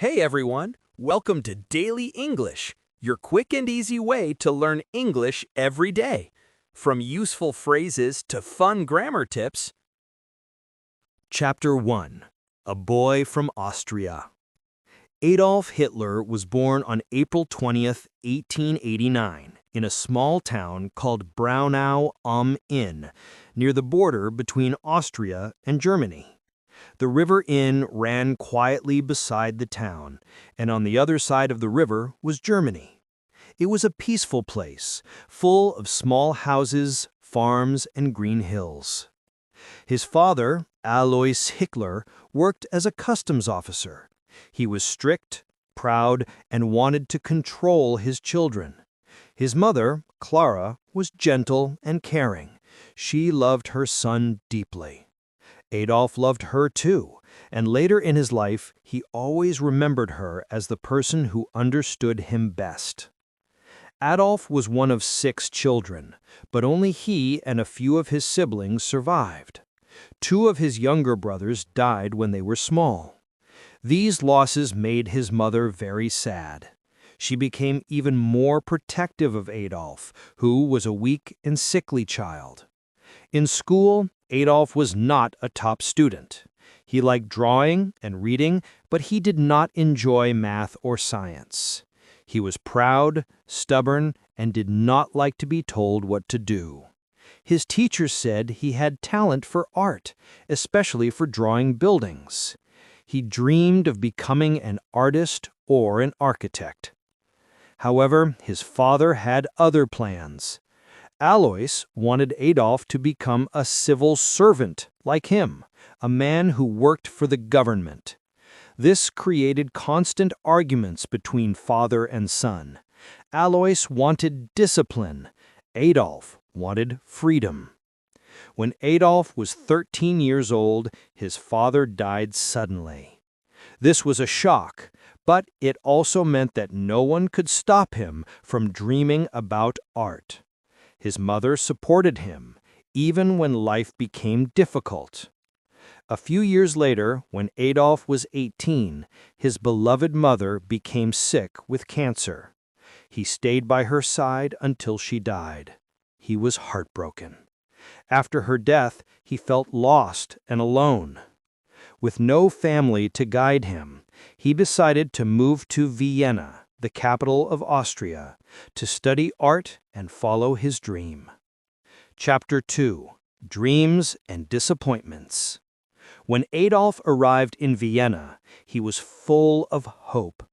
Hey everyone, welcome to Daily English, your quick and easy way to learn English every day. From useful phrases to fun grammar tips. Chapter 1. A Boy from Austria. Adolf Hitler was born on April 20th, 1889, in a small town called Braunau am Inn, near the border between Austria and Germany. The River Inn ran quietly beside the town, and on the other side of the river was Germany. It was a peaceful place, full of small houses, farms, and green hills. His father, Adolf Hitler, worked as a customs officer. He was strict, proud, and wanted to control his children. His mother, Clara, was gentle and caring. She loved her son deeply. Adolf loved her too, and later in his life, he always remembered her as the person who understood him best. Adolf was one of 6 children, but only he and a few of his siblings survived. 2 of his younger brothers died when they were small. These losses made his mother very sad. She became even more protective of Adolf, who was a weak and sickly child. In school, Adolf was not a top student. He liked drawing and reading, but he did not enjoy math or science. He was proud, stubborn, and did not like to be told what to do. His teachers said he had talent for art, especially for drawing buildings. He dreamed of becoming an artist or an architect. However, his father had other plans. Alois wanted Adolf to become a civil servant like him, a man who worked for the government. This created constant arguments between father and son. Alois wanted discipline. Adolf wanted freedom. When Adolf was 13 years old, his father died suddenly. This was a shock, but it also meant that no one could stop him from dreaming about art. His mother supported him, even when life became difficult. A few years later, when Adolf was 18, his beloved mother became sick with cancer. He stayed by her side until she died. He was heartbroken. After her death, he felt lost and alone. With no family to guide him, he decided to move to Vienna, the capital of Austria, to study art and follow his dream. Chapter 2. Dreams and Disappointments. When Adolf arrived in Vienna, he was full of hope.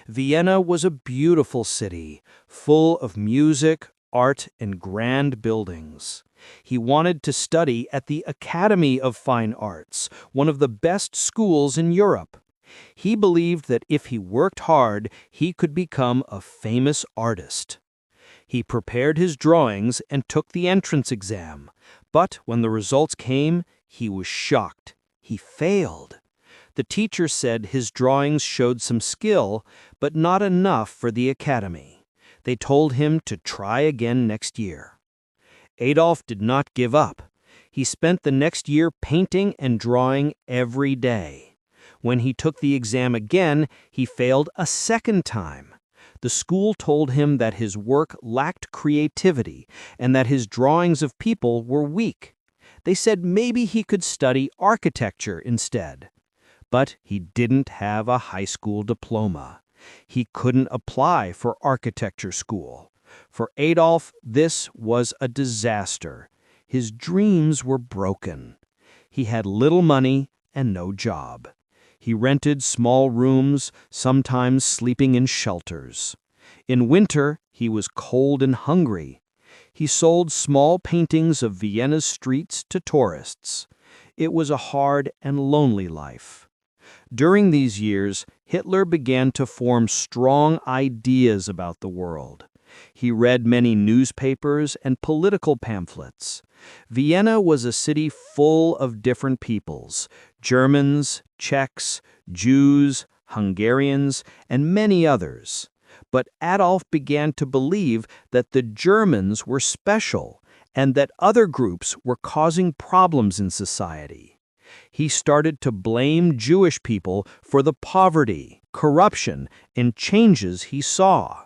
Vienna was a beautiful city, full of music, art, and grand buildings. He wanted to study at the Academy of Fine Arts, one of the best schools in Europe. He believed that if he worked hard, he could become a famous artist. He prepared his drawings and took the entrance exam, but when the results came, he was shocked. He failed. The teacher said his drawings showed some skill, but not enough for the academy. They told him to try again next year. Adolf did not give up. He spent the next year painting and drawing every day. When he took the exam again, he failed a second time. The school told him that his work lacked creativity and that his drawings of people were weak. They said maybe he could study architecture instead. But he didn't have a high school diploma. He couldn't apply for architecture school. For Adolf, this was a disaster. His dreams were broken. He had little money and no job. He rented small rooms, sometimes sleeping in shelters. In winter, he was cold and hungry. He sold small paintings of Vienna's streets to tourists. It was a hard and lonely life. During these years, Hitler began to form strong ideas about the world. He read many newspapers and political pamphlets. Vienna was a city full of different peoples: Germans, Czechs, Jews, Hungarians, and many others. But Adolf began to believe that the Germans were special and that other groups were causing problems in society. He started to blame Jewish people for the poverty, corruption, and changes he saw.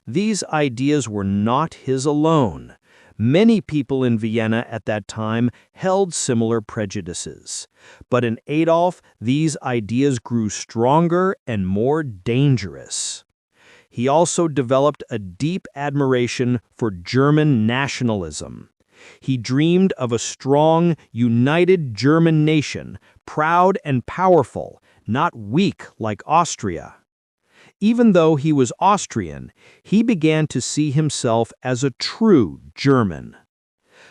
These ideas were not his alone. Many people in Vienna at that time held similar prejudices. But in Adolf, these ideas grew stronger and more dangerous. He also developed a deep admiration for German nationalism. He dreamed of a strong, united German nation, proud and powerful, not weak like Austria. Even though he was Austrian, he began to see himself as a true German.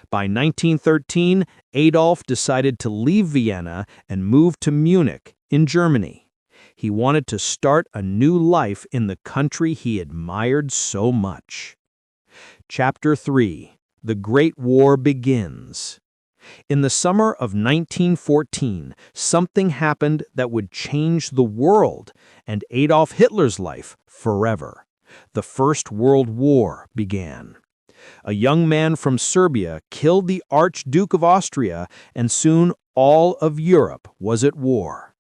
By 1913, Adolf decided to leave Vienna and move to Munich, in Germany. He wanted to start a new life in the country he admired so much. Chapter 3: The Great War Begins. In the summer of 1914, something happened that would change the world and Adolf Hitler's life forever. The First World War began. A young man from Serbia killed the Archduke of Austria, and soon all of Europe was at war.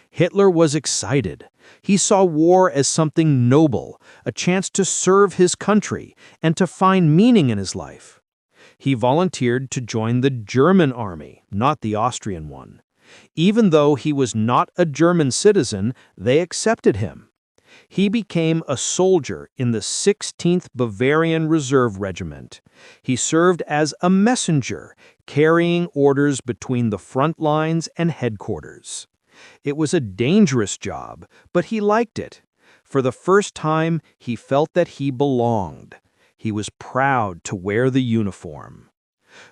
Hitler was excited. He saw war as something noble, a chance to serve his country and to find meaning in his life. He volunteered to join the German army, not the Austrian one. Even though he was not a German citizen, they accepted him. He became a soldier in the 16th Bavarian Reserve Regiment. He served as a messenger, carrying orders between the front lines and headquarters. It was a dangerous job, but he liked it. For the first time, he felt that he belonged. He was proud to wear the uniform.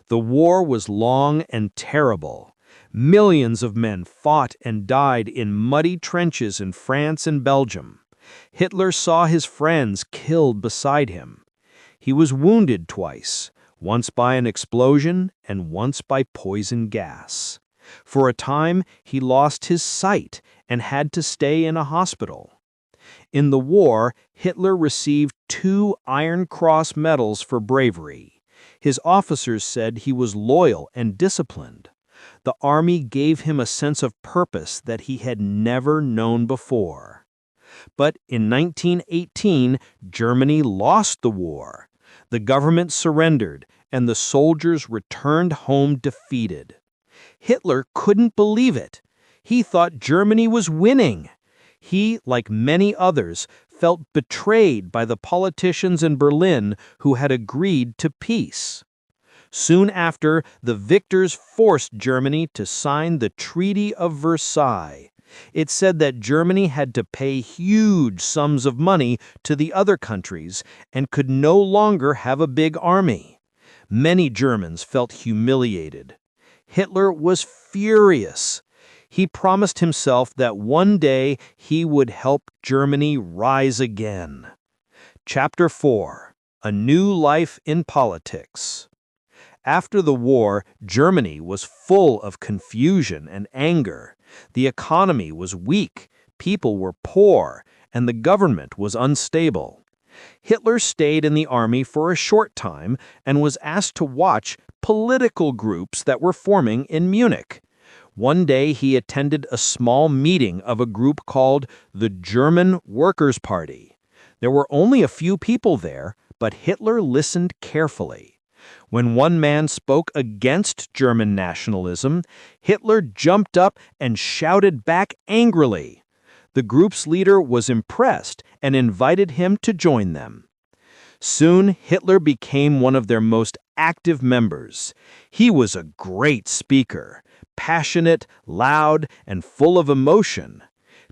The war was long and terrible. Millions of men fought and died in muddy trenches in France and Belgium. Hitler saw his friends killed beside him. He was wounded twice, once by an explosion and once by poison gas. For a time, he lost his sight and had to stay in a hospital. In the war, Hitler received 2 Iron Cross medals for bravery. His officers said he was loyal and disciplined. The army gave him a sense of purpose that he had never known before. But in 1918, Germany lost the war. The government surrendered, and the soldiers returned home defeated. Hitler couldn't believe it. He thought Germany was winning. He, like many others, felt betrayed by the politicians in Berlin who had agreed to peace. Soon after, the victors forced Germany to sign the Treaty of Versailles. It said that Germany had to pay huge sums of money to the other countries and could no longer have a big army. Many Germans felt humiliated. Hitler was furious. He promised himself that one day he would help Germany rise again. Chapter 4: A New Life in Politics. After the war, Germany was full of confusion and anger. The economy was weak, people were poor, and the government was unstable. Hitler stayed in the army for a short time and was asked to watch political groups that were forming in Munich. One day he attended a small meeting of a group called the German Workers' Party. There were only a few people there, but Hitler listened carefully. When one man spoke against German nationalism, Hitler jumped up and shouted back angrily. The group's leader was impressed and invited him to join them. Soon, Hitler became one of their most active members. He was a great speaker, passionate, loud, and full of emotion.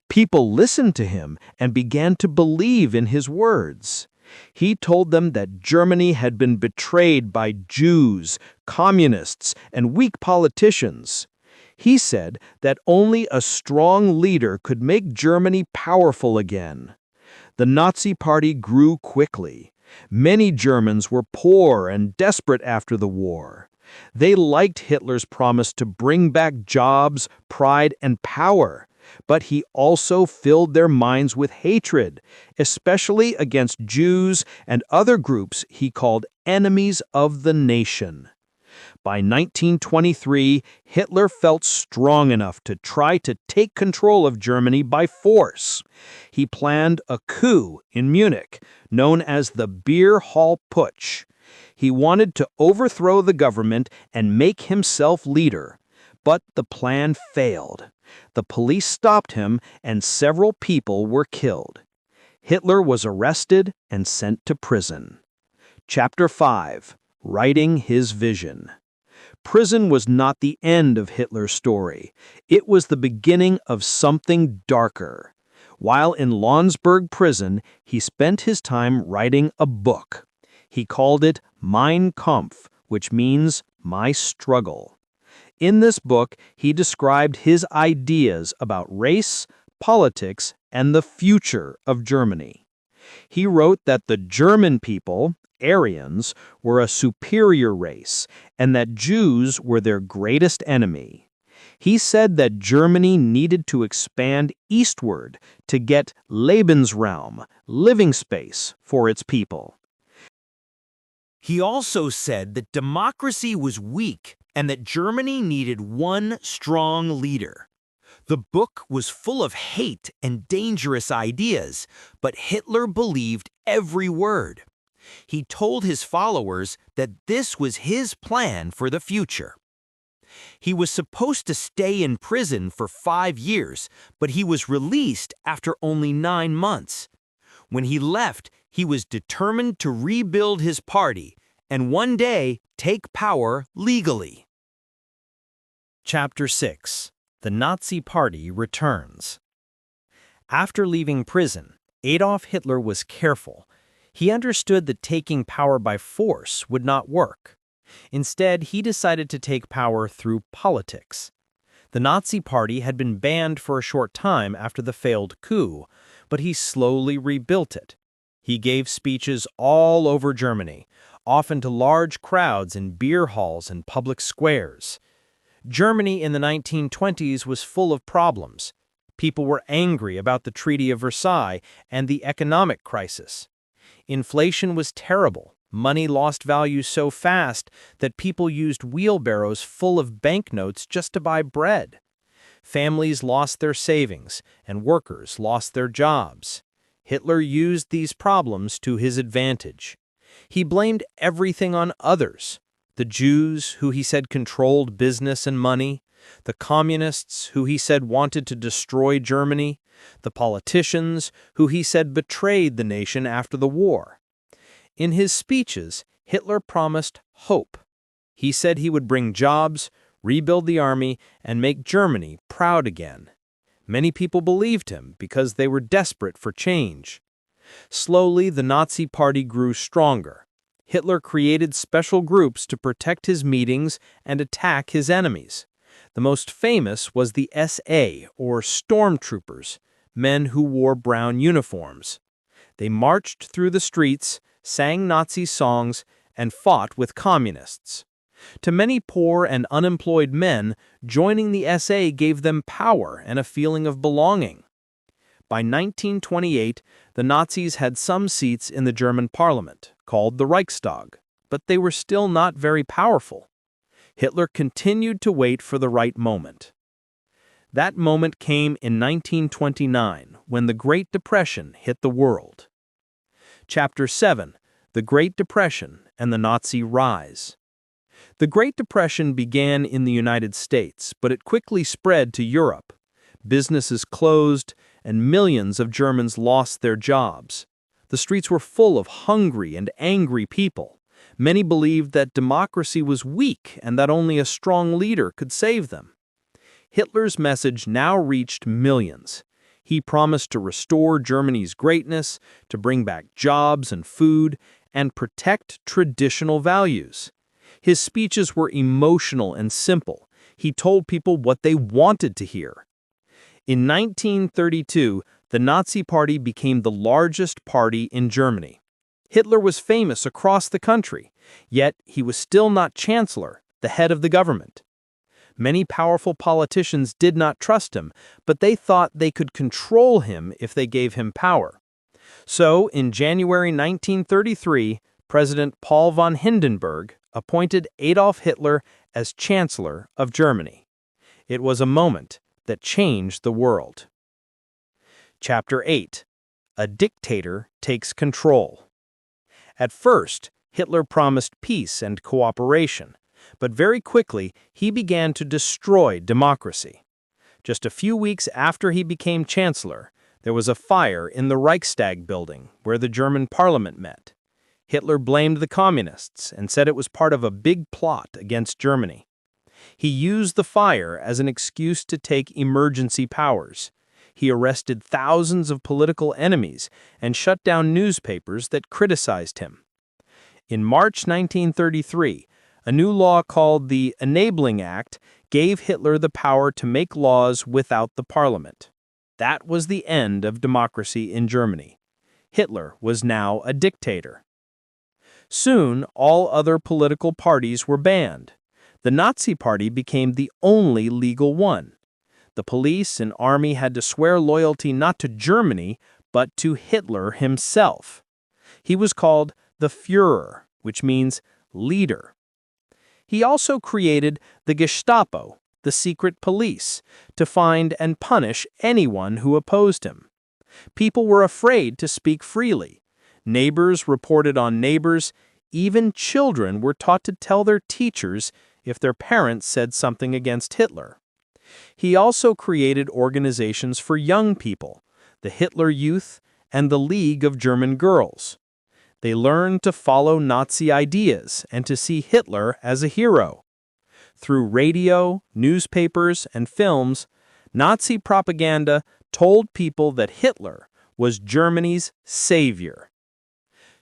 People listened to him and began to believe in his words. He told them that Germany had been betrayed by Jews, communists, and weak politicians. He said that only a strong leader could make Germany powerful again. The Nazi Party grew quickly. Many Germans were poor and desperate after the war. They liked Hitler's promise to bring back jobs, pride, and power, but he also filled their minds with hatred, especially against Jews and other groups he called enemies of the nation. By 1923, Hitler felt strong enough to try to take control of Germany by force. He planned a coup in Munich, known as the Beer Hall Putsch. He wanted to overthrow the government and make himself leader. But the plan failed. The police stopped him, and several people were killed. Hitler was arrested and sent to prison. Chapter 5. Writing his Vision. Prison was not the end of Hitler's story. It was the beginning of something darker. While in Landsberg prison, he spent his time writing a book. He called it Mein Kampf, which means My Struggle. In this book, he described his ideas about race, politics, and the future of Germany. He wrote that the German people, Aryans, were a superior race, and that Jews were their greatest enemy. He said that Germany needed to expand eastward to get Lebensraum, living space, for its people. He also said that democracy was weak and that Germany needed one strong leader. The book was full of hate and dangerous ideas, but Hitler believed every word. He told his followers that this was his plan for the future. He was supposed to stay in prison for 5 years, but he was released after only 9 months. When he left, he was determined to rebuild his party and one day take power legally. Chapter 6. The Nazi Party returns. After leaving prison, Adolf Hitler was careful. He understood that taking power by force would not work. Instead, he decided to take power through politics. The Nazi Party had been banned for a short time after the failed coup, but he slowly rebuilt it. He gave speeches all over Germany, often to large crowds in beer halls and public squares. Germany in the 1920s was full of problems. People were angry about the Treaty of Versailles and the economic crisis. Inflation was terrible. Money lost value so fast that people used wheelbarrows full of banknotes just to buy bread. Families lost their savings, and workers lost their jobs. Hitler used these problems to his advantage. He blamed everything on others. The Jews, who he said controlled business and money, the communists, who he said wanted to destroy Germany, the politicians, who he said betrayed the nation after the war. In his speeches, Hitler promised hope. He said he would bring jobs, rebuild the army, and make Germany proud again. Many people believed him because they were desperate for change. Slowly, the Nazi Party grew stronger. Hitler created special groups to protect his meetings and attack his enemies. The most famous was the SA, or stormtroopers, men who wore brown uniforms. They marched through the streets, sang Nazi songs, and fought with communists. To many poor and unemployed men, joining the SA gave them power and a feeling of belonging. By 1928, the Nazis had some seats in the German parliament, called the Reichstag, but they were still not very powerful. Hitler continued to wait for the right moment. That moment came in 1929, when the Great Depression hit the world. Chapter 7. The Great Depression and the Nazi Rise. The Great Depression began in the United States, but it quickly spread to Europe. Businesses closed, and millions of Germans lost their jobs. The streets were full of hungry and angry people. Many believed that democracy was weak and that only a strong leader could save them. Hitler's message now reached millions. He promised to restore Germany's greatness, to bring back jobs and food, and protect traditional values. His speeches were emotional and simple. He told people what they wanted to hear. In 1932, the Nazi Party became the largest party in Germany. Hitler was famous across the country, yet he was still not chancellor, the head of the government. Many powerful politicians did not trust him, but they thought they could control him if they gave him power. So, in January 1933, President Paul von Hindenburg, appointed Adolf Hitler as Chancellor of Germany. It was a moment that changed the world. Chapter 8. A Dictator Takes Control. At first, Hitler promised peace and cooperation, but very quickly he began to destroy democracy. Just a few weeks after he became chancellor, there was a fire in the Reichstag building where the German parliament met. Hitler blamed the communists and said it was part of a big plot against Germany. He used the fire as an excuse to take emergency powers. He arrested thousands of political enemies and shut down newspapers that criticized him. In March 1933, a new law called the Enabling Act gave Hitler the power to make laws without the parliament. That was the end of democracy in Germany. Hitler was now a dictator. Soon, all other political parties were banned. The Nazi Party became the only legal one. The police and army had to swear loyalty not to Germany, but to Hitler himself. He was called the Führer, which means leader. He also created the Gestapo, the secret police, to find and punish anyone who opposed him. People were afraid to speak freely. Neighbors reported on neighbors. Even children were taught to tell their teachers if their parents said something against Hitler. He also created organizations for young people, the Hitler Youth and the League of German Girls. They learned to follow Nazi ideas and to see Hitler as a hero. Through radio, newspapers, and films, Nazi propaganda told people that Hitler was Germany's savior.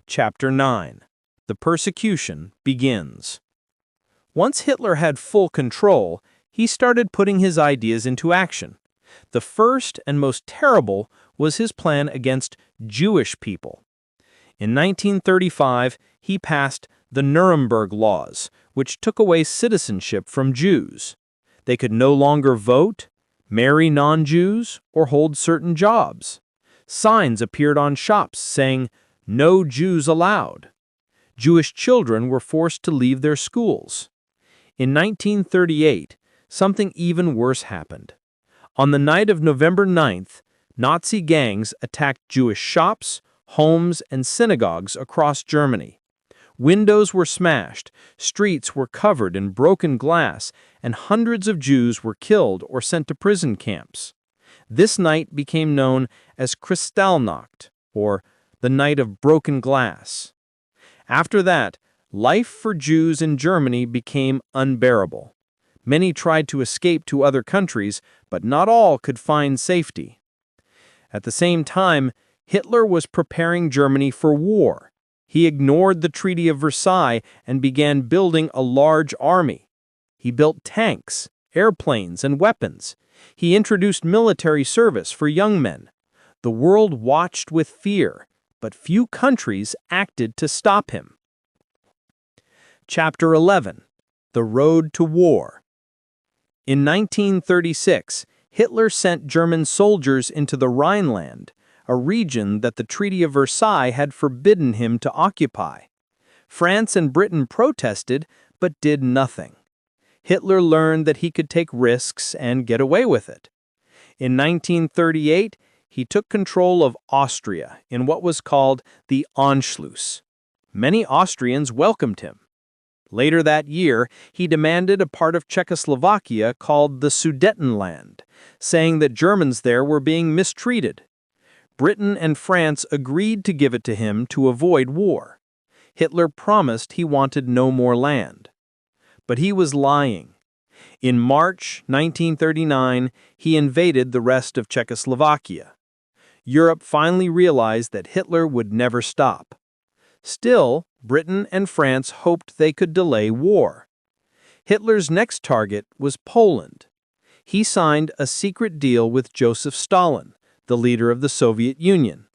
Chapter 9. The persecution begins. Once Hitler had full control, he started putting his ideas into action. The first and most terrible was his plan against Jewish people. In 1935, he passed the Nuremberg Laws, which took away citizenship from Jews. They could no longer vote, marry non-Jews, or hold certain jobs. Signs appeared on shops saying, "No Jews allowed." Jewish children were forced to leave their schools. In 1938, something even worse happened. On the night of November 9th, Nazi gangs attacked Jewish shops, homes, and synagogues across Germany. Windows were smashed, streets were covered in broken glass, and hundreds of Jews were killed or sent to prison camps. This night became known as Kristallnacht, or the Night of Broken Glass. After that, life for Jews in Germany became unbearable. Many tried to escape to other countries, but not all could find safety. At the same time, Hitler was preparing Germany for war. He ignored the Treaty of Versailles and began building a large army. He built tanks, airplanes, and weapons. He introduced military service for young men. The world watched with fear, but few countries acted to stop him. Chapter 11. The Road to War. In 1936, Hitler sent German soldiers into the Rhineland, a region that the Treaty of Versailles had forbidden him to occupy. France and Britain protested, but did nothing. Hitler learned that he could take risks and get away with it. In 1938, he took control of Austria in what was called the Anschluss. Many Austrians welcomed him. Later that year, he demanded a part of Czechoslovakia called the Sudetenland, saying that Germans there were being mistreated. Britain and France agreed to give it to him to avoid war. Hitler promised he wanted no more land. But he was lying. In March 1939, he invaded the rest of Czechoslovakia. Europe finally realized that Hitler would never stop. Still, Britain and France hoped they could delay war. Hitler's next target was Poland. He signed a secret deal with Joseph Stalin, the leader of the Soviet Union.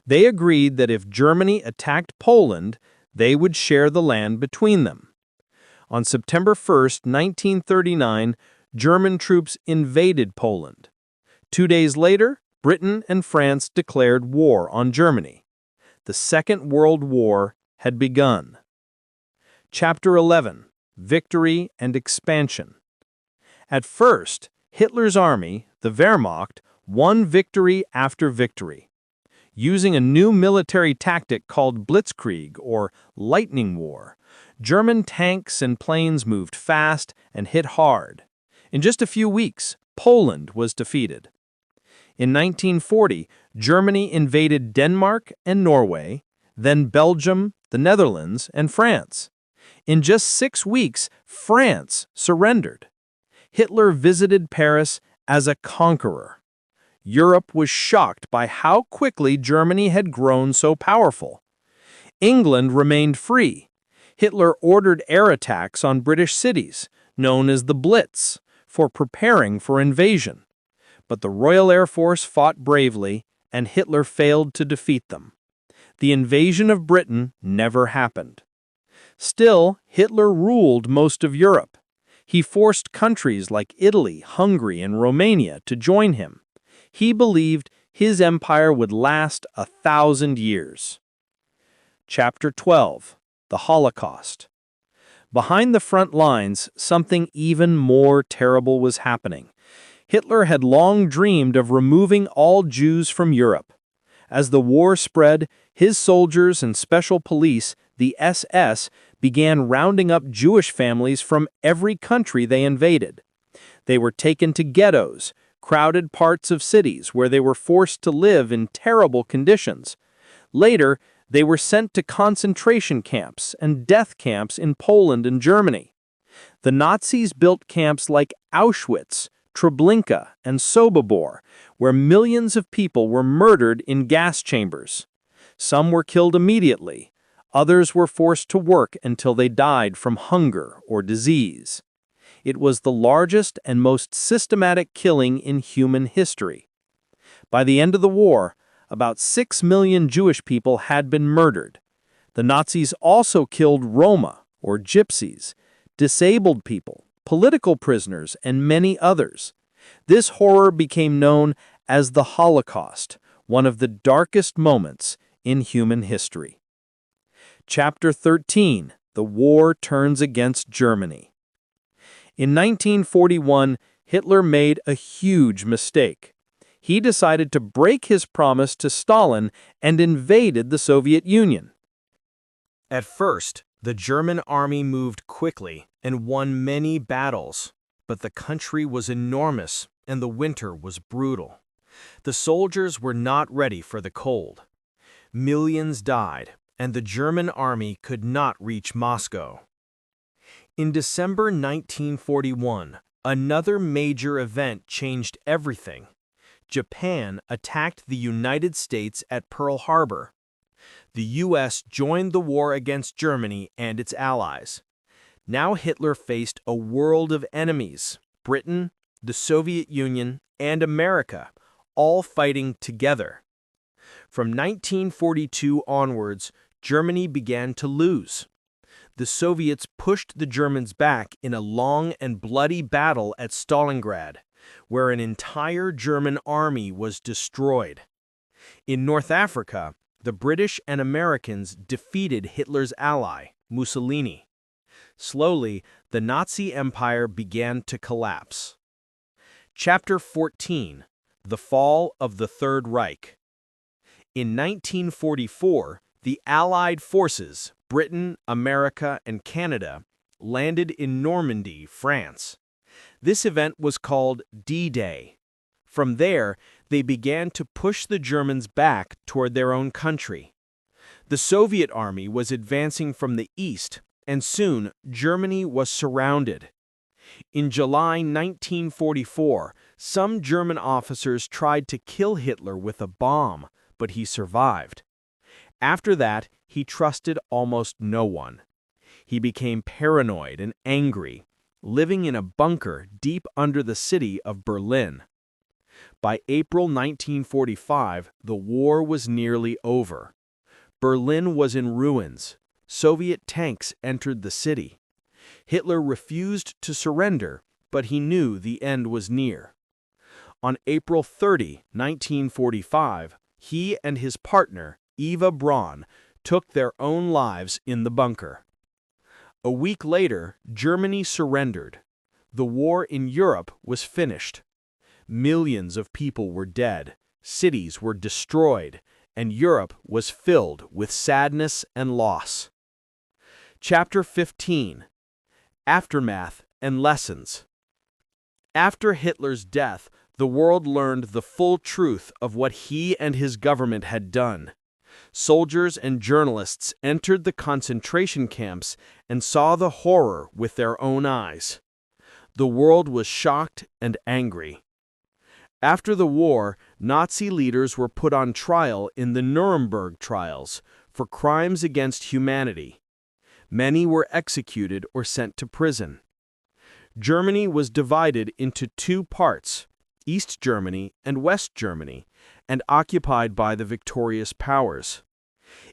They agreed that if Germany attacked Poland, they would share the land between them. On September 1st, 1939, German troops invaded Poland. 2 days later, Britain and France declared war on Germany. The Second World War had begun. Chapter 11: Victory and Expansion. At first, Hitler's army, the Wehrmacht, won victory after victory. Using a new military tactic called Blitzkrieg, or lightning war, German tanks and planes moved fast and hit hard. In just a few weeks, Poland was defeated. In 1940, Germany invaded Denmark and Norway, then Belgium, the Netherlands, and France. In just 6 weeks, France surrendered. Hitler visited Paris as a conqueror. Europe was shocked by how quickly Germany had grown so powerful. England remained free. Hitler ordered air attacks on British cities, known as the Blitz, for preparing for invasion. But the Royal Air Force fought bravely, and Hitler failed to defeat them. The invasion of Britain never happened. Still, Hitler ruled most of Europe. He forced countries like Italy, Hungary, and Romania to join him. He believed his empire would last 1,000 years. Chapter 12: The Holocaust. Behind the front lines, something even more terrible was happening. Hitler had long dreamed of removing all Jews from Europe. As the war spread, his soldiers and special police, the SS, began rounding up Jewish families from every country they invaded. They were taken to ghettos, crowded parts of cities where they were forced to live in terrible conditions. Later, they were sent to concentration camps and death camps in Poland and Germany. The Nazis built camps like Auschwitz, Treblinka, and Sobibor, where millions of people were murdered in gas chambers. Some were killed immediately. Others were forced to work until they died from hunger or disease. It was the largest and most systematic killing in human history. By the end of the war, about 6 million Jewish people had been murdered. The Nazis also killed Roma, or Gypsies, disabled people, political prisoners, and many others. This horror became known as the Holocaust, one of the darkest moments in human history. Chapter 13: The War Turns Against Germany. In 1941, Hitler made a huge mistake. He decided to break his promise to Stalin and invaded the Soviet Union. At first, the German army moved quickly and won many battles, but the country was enormous and the winter was brutal. The soldiers were not ready for the cold. Millions died, and the German army could not reach Moscow. In December 1941, another major event changed everything. Japan attacked the United States at Pearl Harbor. The U.S. joined the war against Germany and its allies. Now Hitler faced a world of enemies: Britain, the Soviet Union, and America, all fighting together. From 1942 onwards, Germany began to lose. The Soviets pushed the Germans back in a long and bloody battle at Stalingrad, where an entire German army was destroyed. In North Africa, the British and Americans defeated Hitler's ally, Mussolini. Slowly, the Nazi Empire began to collapse. Chapter 14: The Fall of the Third Reich. In 1944, the Allied forces, Britain, America, and Canada, landed in Normandy, France. This event was called D-Day. From there, they began to push the Germans back toward their own country. The Soviet army was advancing from the east, and soon Germany was surrounded. In July 1944, some German officers tried to kill Hitler with a bomb, but he survived. After that, he trusted almost no one. He became paranoid and angry, living in a bunker deep under the city of Berlin. By April 1945, the war was nearly over. Berlin was in ruins. Soviet tanks entered the city. Hitler refused to surrender, but he knew the end was near. On April 30, 1945, he and his partner, Eva Braun, took their own lives in the bunker. A week later, Germany surrendered. The war in Europe was finished. Millions of people were dead, cities were destroyed, and Europe was filled with sadness and loss. Chapter 15. Aftermath and Lessons. After Hitler's death, the world learned the full truth of what he and his government had done. Soldiers and journalists entered the concentration camps and saw the horror with their own eyes. The world was shocked and angry. After the war, Nazi leaders were put on trial in the Nuremberg trials for crimes against humanity. Many were executed or sent to prison. Germany was divided into two parts, East Germany and West Germany, and occupied by the victorious powers.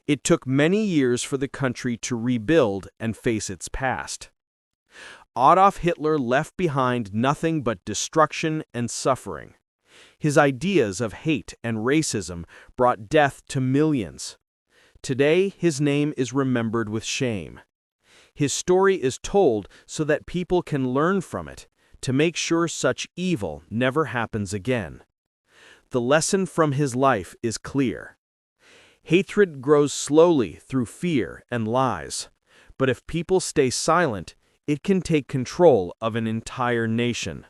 It took many years for the country to rebuild and face its past. Adolf Hitler left behind nothing but destruction and suffering. His ideas of hate and racism brought death to millions. Today, his name is remembered with shame. His story is told so that people can learn from it, to make sure such evil never happens again. The lesson from his life is clear. Hatred grows slowly through fear and lies, but if people stay silent, it can take control of an entire nation.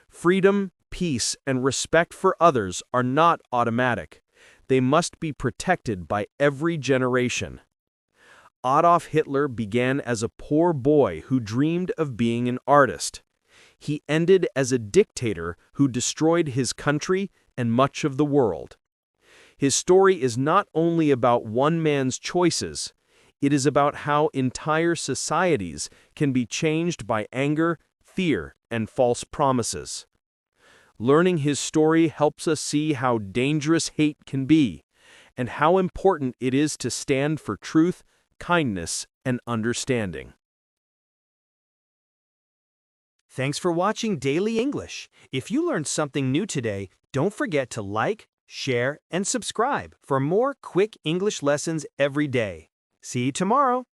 Freedom, peace, and respect for others are not automatic. They must be protected by every generation. Adolf Hitler began as a poor boy who dreamed of being an artist. He ended as a dictator who destroyed his country and much of the world. His story is not only about one man's choices, it is about how entire societies can be changed by anger, fear, and false promises. Learning his story helps us see how dangerous hate can be, and how important it is to stand for truth, kindness, and understanding. Thanks for watching Daily English. If you learned something new today, don't forget to like, share, and subscribe for more quick English lessons every day. See you tomorrow.